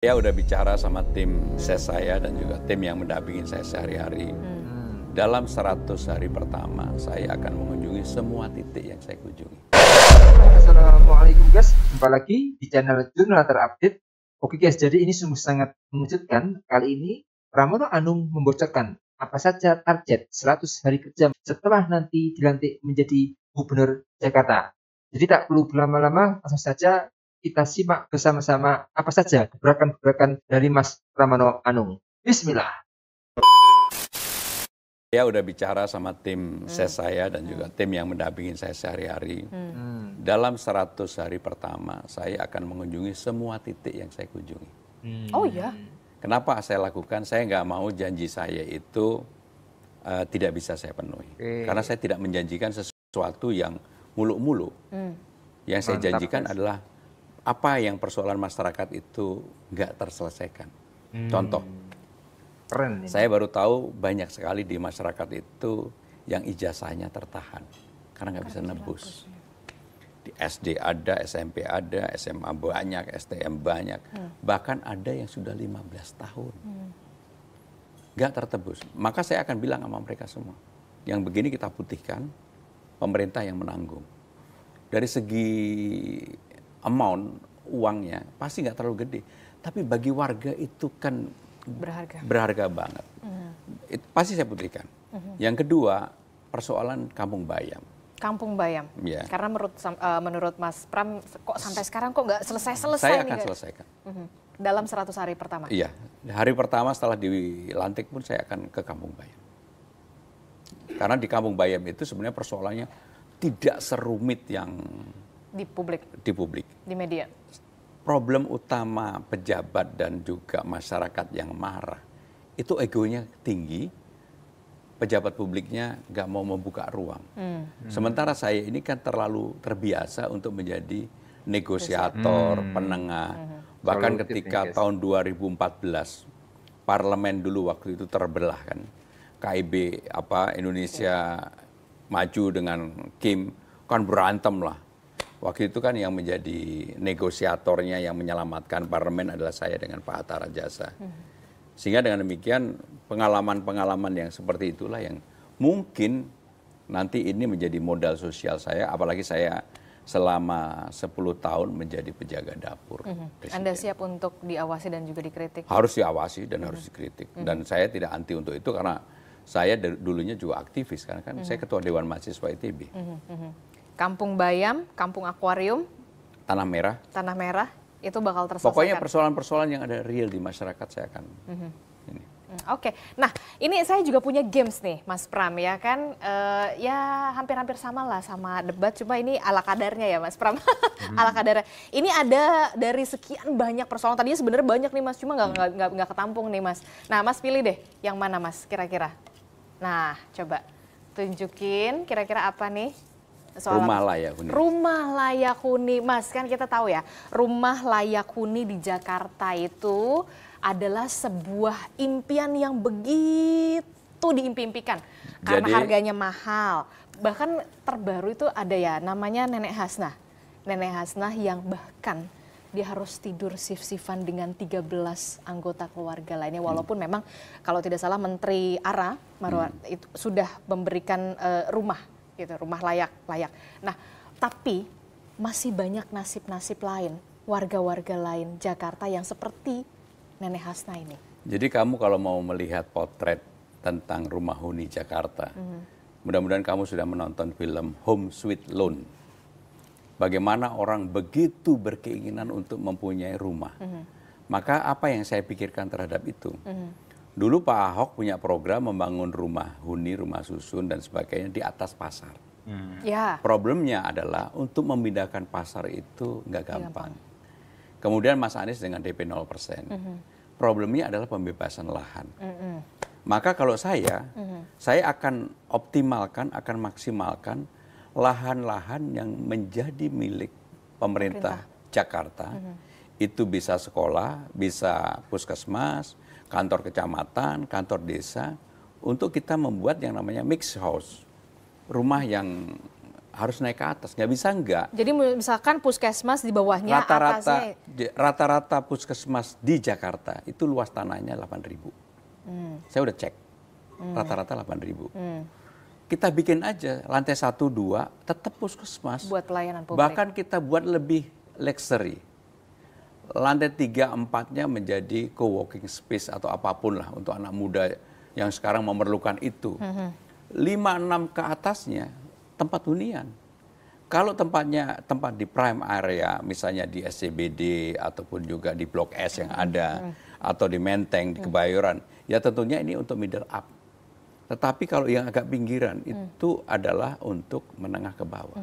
Saya udah bicara sama tim ses saya dan juga tim yang mendampingi saya sehari-hari. Dalam 100 hari pertama, saya akan mengunjungi semua titik yang saya kunjungi. Assalamualaikum guys, jumpa lagi di channel Jurnal Terupdate. Oke guys, jadi ini sungguh sangat mengejutkan. Kali ini Pramono Anung membocorkan apa saja target 100 hari kerja setelah nanti dilantik menjadi Gubernur Jakarta. Jadi tak perlu berlama-lama, langsung saja kita simak bersama-sama apa saja gebrakan-gebrakan dari Mas Pramono Anung. Bismillah. Saya udah bicara sama tim ses saya dan juga tim yang mendampingi saya sehari-hari. Dalam 100 hari pertama, saya akan mengunjungi semua titik yang saya kunjungi. Oh iya? Kenapa saya lakukan? Saya nggak mau janji saya itu tidak bisa saya penuhi. Karena saya tidak menjanjikan sesuatu yang muluk-muluk. Yang saya janjikan adalah apa yang persoalan masyarakat itu nggak terselesaikan. Contoh, Keren ini. saya baru tahu banyak sekali di masyarakat itu yang ijazahnya tertahan karena nggak bisa nebus. Di SD ada, SMP ada, SMA banyak, STM banyak. Bahkan ada yang sudah 15 tahun. Nggak tertebus. Maka saya akan bilang sama mereka semua. Yang begini kita putihkan, pemerintah yang menanggung. Dari segi amount uangnya pasti nggak terlalu gede. Tapi bagi warga itu kan berharga banget. Pasti saya putihkan. Yang kedua, persoalan Kampung Bayam. Kampung Bayam. Ya. Karena menurut Mas Pram, kok sampai sekarang kok nggak selesai-selesai Saya nih, akan guys? selesaikan. Dalam 100 hari pertama? Iya, hari pertama setelah dilantik pun saya akan ke Kampung Bayam. Karena di Kampung Bayam itu sebenarnya persoalannya tidak serumit yang Di publik, di publik. di media. Problem utama pejabat dan juga masyarakat yang marah, itu egonya tinggi, pejabat publiknya nggak mau membuka ruang. Sementara saya ini kan terlalu terbiasa untuk menjadi negosiator, penengah. Bahkan Solutif ketika nih, guys. tahun 2014, parlemen dulu waktu itu terbelah kan. KIB Indonesia Maju dengan Kim kan berantem lah. Waktu itu kan yang menjadi negosiatornya yang menyelamatkan parlemen adalah saya dengan Pak Hatta Rajasa. Sehingga dengan demikian pengalaman-pengalaman yang seperti itulah yang mungkin nanti ini menjadi modal sosial saya, apalagi saya selama 10 tahun menjadi penjaga dapur. Presiden. Anda siap untuk diawasi dan juga dikritik? Harus diawasi dan harus dikritik. Dan saya tidak anti untuk itu karena saya dulunya juga aktivis, karena kan saya ketua Dewan Mahasiswa ITB. Kampung Bayam, Kampung Akuarium, Tanah Merah. Tanah Merah, itu bakal terselesaikan? Pokoknya persoalan-persoalan yang ada real di masyarakat saya akan ini. Oke, nah ini saya juga punya games nih Mas Pram ya kan, ya hampir-hampir sama lah sama debat, cuma ini ala kadarnya ya Mas Pram, ala kadarnya. Ini ada dari sekian banyak persoalan, tadinya sebenarnya banyak nih Mas, cuma nggak ketampung nih Mas. Nah Mas pilih deh yang mana Mas kira-kira. Nah coba tunjukin kira-kira apa nih. Rumah layak huni. Rumah layak huni, Mas, kan kita tahu ya, rumah layak huni di Jakarta itu adalah sebuah impian yang begitu diimpi-impikan. Karena harganya mahal. Bahkan terbaru itu ada ya, namanya Nenek Hasnah. Nenek Hasnah yang bahkan dia harus tidur sif-sifan dengan 13 anggota keluarga lainnya. Walaupun memang kalau tidak salah Menteri ARA itu sudah memberikan rumah. Gitu, rumah layak. Nah, tapi masih banyak nasib-nasib lain, warga-warga lain Jakarta yang seperti Nenek Hasnah ini. Jadi kamu kalau mau melihat potret tentang rumah huni Jakarta, mudah-mudahan kamu sudah menonton film Home Sweet Loan. Bagaimana orang begitu berkeinginan untuk mempunyai rumah. Maka apa yang saya pikirkan terhadap itu? Dulu Pak Ahok punya program membangun rumah huni, rumah susun dan sebagainya di atas pasar. Ya. Problemnya adalah untuk memindahkan pasar itu nggak gampang. Kemudian Mas Anies dengan DP 0%. Problemnya adalah pembebasan lahan. Maka kalau saya akan optimalkan, akan maksimalkan lahan-lahan yang menjadi milik pemerintah Jakarta. Itu bisa sekolah, bisa puskesmas, kantor kecamatan, kantor desa, untuk kita membuat yang namanya mixed house. Rumah yang harus naik ke atas, nggak bisa enggak. Jadi misalkan puskesmas di bawahnya, atasnya. Rata-rata puskesmas di Jakarta itu luas tanahnya 8.000. Saya udah cek, rata-rata 8.000. Kita bikin aja lantai 1, 2 tetap puskesmas. Buat pelayanan publik. Bahkan kita buat lebih luxury. Lantai 3, 4-nya menjadi co-working space atau apapun lah untuk anak muda yang sekarang memerlukan itu. 5, 6 ke atasnya tempat hunian. Kalau tempat di prime area, misalnya di SCBD ataupun juga di Blok S yang ada, atau di Menteng, di Kebayoran, ya tentunya ini untuk middle up. Tetapi kalau yang agak pinggiran itu adalah untuk menengah ke bawah.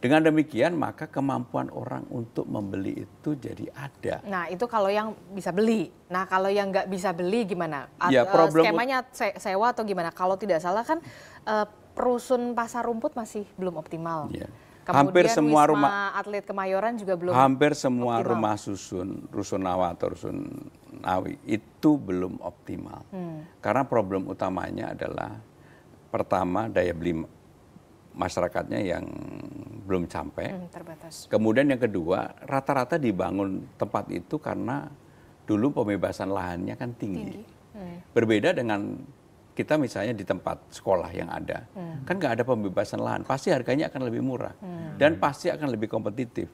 Dengan demikian maka kemampuan orang untuk membeli itu jadi ada. Nah itu kalau yang bisa beli. Nah kalau yang nggak bisa beli gimana? Ya, skemanya sewa atau gimana? Kalau tidak salah kan perusun pasar rumput masih belum optimal. Ya. Kemudian hampir semua Wisma Atlet Kemayoran juga belum hampir semua optimal. rumah susun, rusunawa atau rusunawi itu belum optimal. Karena problem utamanya adalah pertama daya beli masyarakatnya yang belum sampai. Terbatas. Kemudian yang kedua, rata-rata dibangun tempat itu karena dulu pembebasan lahannya kan tinggi. Berbeda dengan kita misalnya di tempat sekolah yang ada, kan nggak ada pembebasan lahan, pasti harganya akan lebih murah dan pasti akan lebih kompetitif.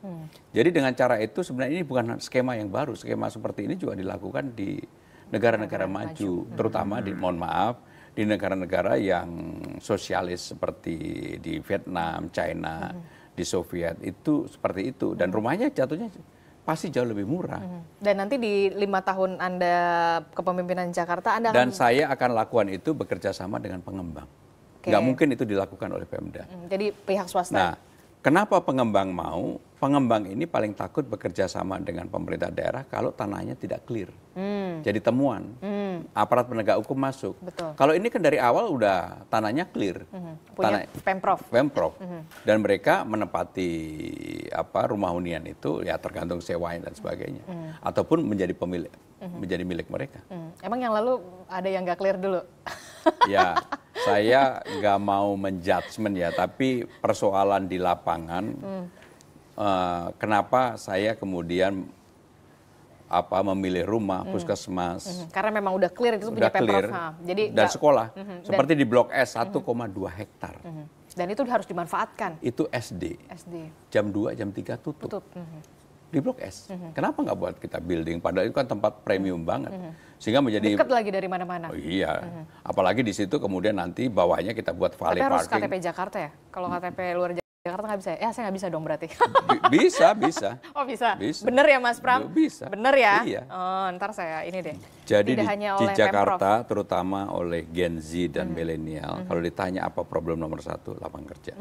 Jadi dengan cara itu sebenarnya ini bukan skema yang baru, skema seperti ini juga dilakukan di negara-negara maju, terutama di, mohon maaf, di negara-negara yang sosialis seperti di Vietnam, China, di Soviet itu seperti itu, dan rumahnya jatuhnya pasti jauh lebih murah. Dan nanti di 5 tahun Anda kepemimpinan Jakarta, Anda dan saya akan lakukan itu bekerja sama dengan pengembang. Nggak mungkin itu dilakukan oleh Pemda. Jadi pihak swasta. Nah, kenapa pengembang mau? Pengembang ini paling takut bekerja sama dengan pemerintah daerah kalau tanahnya tidak clear. Jadi temuan. Aparat penegak hukum masuk. Betul. Kalau ini kan dari awal udah tanahnya clear. Punya Pemprov. Dan mereka menempati rumah hunian itu ya tergantung sewanya dan sebagainya. Ataupun menjadi pemilik, menjadi milik mereka. Emang yang lalu ada yang nggak clear dulu? Ya, saya nggak mau menjudgment ya, tapi persoalan di lapangan, kenapa saya kemudian memilih rumah, puskesmas. Karena memang udah clear itu punya Udah clear, Pemprov. Jadi dan sekolah, seperti di Blok S 1,2 hektar. Dan itu harus dimanfaatkan. Itu SD. SD. Jam 2, jam 3 tutup. Di Blok S. Kenapa nggak buat kita building? Padahal itu kan tempat premium banget. Sehingga menjadi dekat lagi dari mana-mana. Oh, iya. Apalagi di situ kemudian nanti bawahnya kita buat valet Tapi harus parking. KTP Jakarta ya? Kalau KTP luar Jakarta nggak bisa ya? Saya nggak bisa dong berarti. Bisa. Oh bisa? Bisa. Bener ya Mas Pram? Bisa. Bener ya? Iya. Oh, ntar saya ini deh. Jadi Tidak di, hanya di oleh Jakarta terutama oleh Gen Z dan milenial, kalau ditanya apa problem nomor 1, lapangan kerja.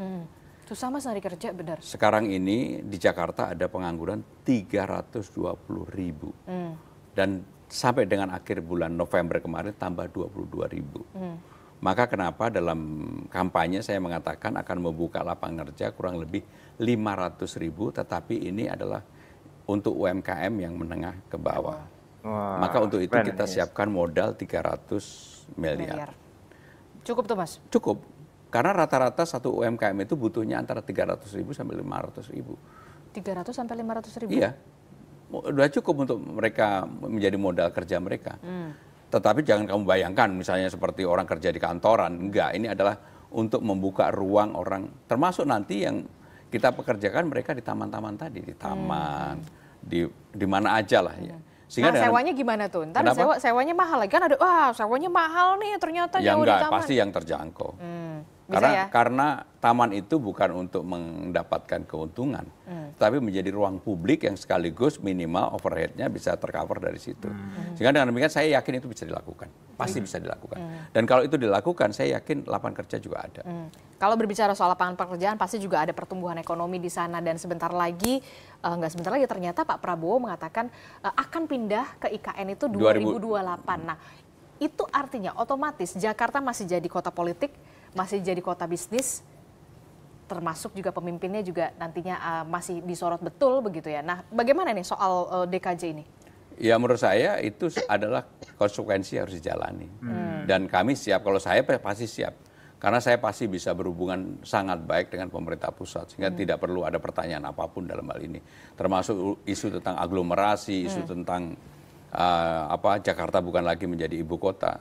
Susah Mas nyari kerja, benar. Sekarang ini di Jakarta ada pengangguran 320.000. Dan sampai dengan akhir bulan November kemarin tambah 22.000. Maka kenapa dalam kampanye saya mengatakan akan membuka lapangan kerja kurang lebih 500.000, tetapi ini adalah untuk UMKM yang menengah ke bawah. Wah, Maka untuk itu kita siapkan modal 300 miliar. Cukup tuh Mas? Cukup. Karena rata-rata satu UMKM itu butuhnya antara 300.000 sampai 500.000. 300 sampai 500.000? Iya. Udah cukup untuk mereka menjadi modal kerja mereka. Tetapi jangan kamu bayangkan misalnya seperti orang kerja di kantoran. Enggak, ini adalah untuk membuka ruang orang. Termasuk nanti yang kita pekerjakan mereka di taman-taman tadi. Di taman, di mana aja lah ya. Sehingga sewanya gimana tuh? Ntar sewanya mahal lagi kan ada, wah sewanya mahal nih ternyata jauh di taman. Pasti yang terjangkau. Bisa karena taman itu bukan untuk mendapatkan keuntungan, tapi menjadi ruang publik yang sekaligus minimal overhead-nya bisa tercover dari situ. Sehingga dengan demikian saya yakin itu bisa dilakukan, pasti bisa dilakukan. Dan kalau itu dilakukan, saya yakin lapangan kerja juga ada. Kalau berbicara soal lapangan pekerjaan, pasti juga ada pertumbuhan ekonomi di sana. Dan sebentar lagi, nggak sebentar lagi ternyata Pak Prabowo mengatakan akan pindah ke IKN itu 2028. Nah, itu artinya otomatis Jakarta masih jadi kota politik, masih jadi kota bisnis, termasuk juga pemimpinnya juga nantinya masih disorot betul begitu ya. Nah, bagaimana nih soal DKJ ini? Ya menurut saya itu adalah konsekuensi yang harus dijalani. Dan kami siap, kalau saya pasti siap. Karena saya pasti bisa berhubungan sangat baik dengan pemerintah pusat, sehingga tidak perlu ada pertanyaan apapun dalam hal ini. Termasuk isu tentang aglomerasi, isu tentang Jakarta bukan lagi menjadi ibu kota,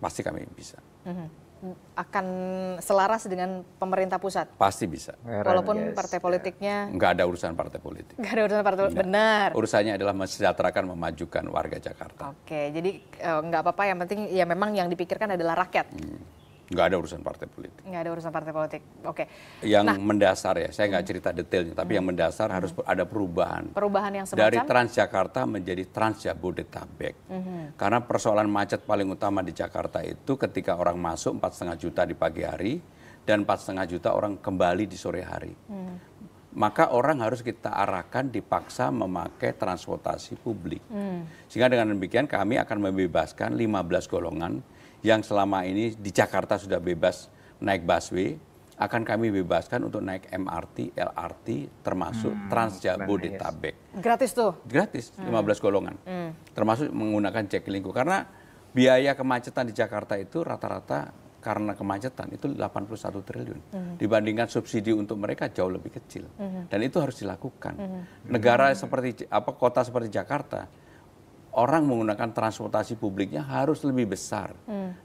pasti kami bisa. Akan selaras dengan pemerintah pusat? Pasti bisa. Walaupun partai politiknya... Nggak ada urusan partai politik. Nggak ada urusan partai politik, benar. Urusannya adalah mensejahterakan, memajukan warga Jakarta. Oke, jadi nggak apa-apa, yang penting ya memang yang dipikirkan adalah rakyat. Nggak ada urusan partai politik. Nggak ada urusan partai politik, oke. Yang mendasar ya, saya nggak cerita detailnya, tapi yang mendasar harus ada perubahan. Perubahan yang semacam? Dari Transjakarta menjadi Transjabodetabek. Karena persoalan macet paling utama di Jakarta itu ketika orang masuk 4,5 juta di pagi hari, dan 4,5 juta orang kembali di sore hari. Maka orang harus kita arahkan dipaksa memakai transportasi publik. Sehingga dengan demikian kami akan membebaskan 15 golongan yang selama ini di Jakarta sudah bebas naik busway, akan kami bebaskan untuk naik MRT, LRT, termasuk Transjabodetabek. Gratis tuh? Gratis, 15 golongan. Termasuk menggunakan Jaklingko. Karena biaya kemacetan di Jakarta itu rata-rata karena kemacetan itu 81 triliun. Dibandingkan subsidi untuk mereka jauh lebih kecil. Dan itu harus dilakukan. Negara seperti kota seperti Jakarta, orang menggunakan transportasi publiknya harus lebih besar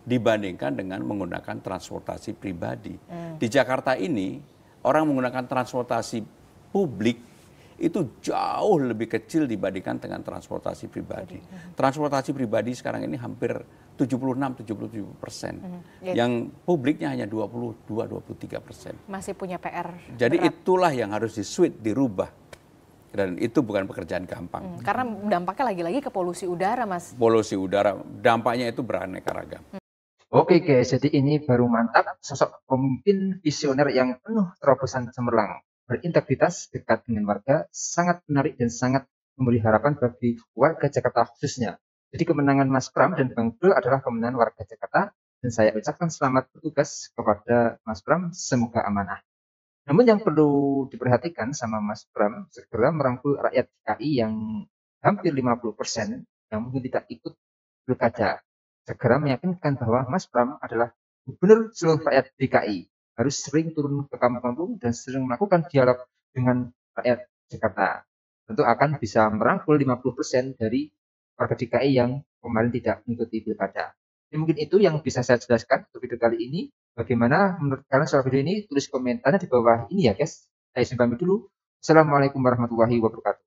dibandingkan dengan menggunakan transportasi pribadi. Di Jakarta ini, orang menggunakan transportasi publik itu jauh lebih kecil dibandingkan dengan transportasi pribadi. Transportasi pribadi sekarang ini hampir 76-77%. Yang publiknya hanya 22-23%. Masih punya PR. Jadi berat. itulah yang harus dirubah. Dan itu bukan pekerjaan gampang. Karena dampaknya lagi-lagi ke polusi udara, Mas. Polusi udara, dampaknya itu beraneka ragam. Oke guys, jadi ini baru mantap sosok pemimpin visioner yang penuh terobosan cemerlang, berintegritas, dekat dengan warga, sangat menarik dan sangat memberi harapan bagi warga Jakarta khususnya. Jadi kemenangan Mas Pram dan Bang Dul adalah kemenangan warga Jakarta, dan saya ucapkan selamat bertugas kepada Mas Pram, semoga amanah. Namun yang perlu diperhatikan sama Mas Pram, segera merangkul rakyat DKI yang hampir 50% yang mungkin tidak ikut pilkada. Segera meyakinkan bahwa Mas Pram adalah gubernur seluruh rakyat DKI. Harus sering turun ke kampung-kampung dan sering melakukan dialog dengan rakyat Jakarta. Tentu akan bisa merangkul 50% dari warga DKI yang kemarin tidak mengikuti pilkada. Jadi mungkin itu yang bisa saya jelaskan untuk video kali ini. Bagaimana menurut kalian soal video ini? Tulis komentarnya di bawah ini ya guys. Saya simpan dulu. Assalamualaikum warahmatullahi wabarakatuh.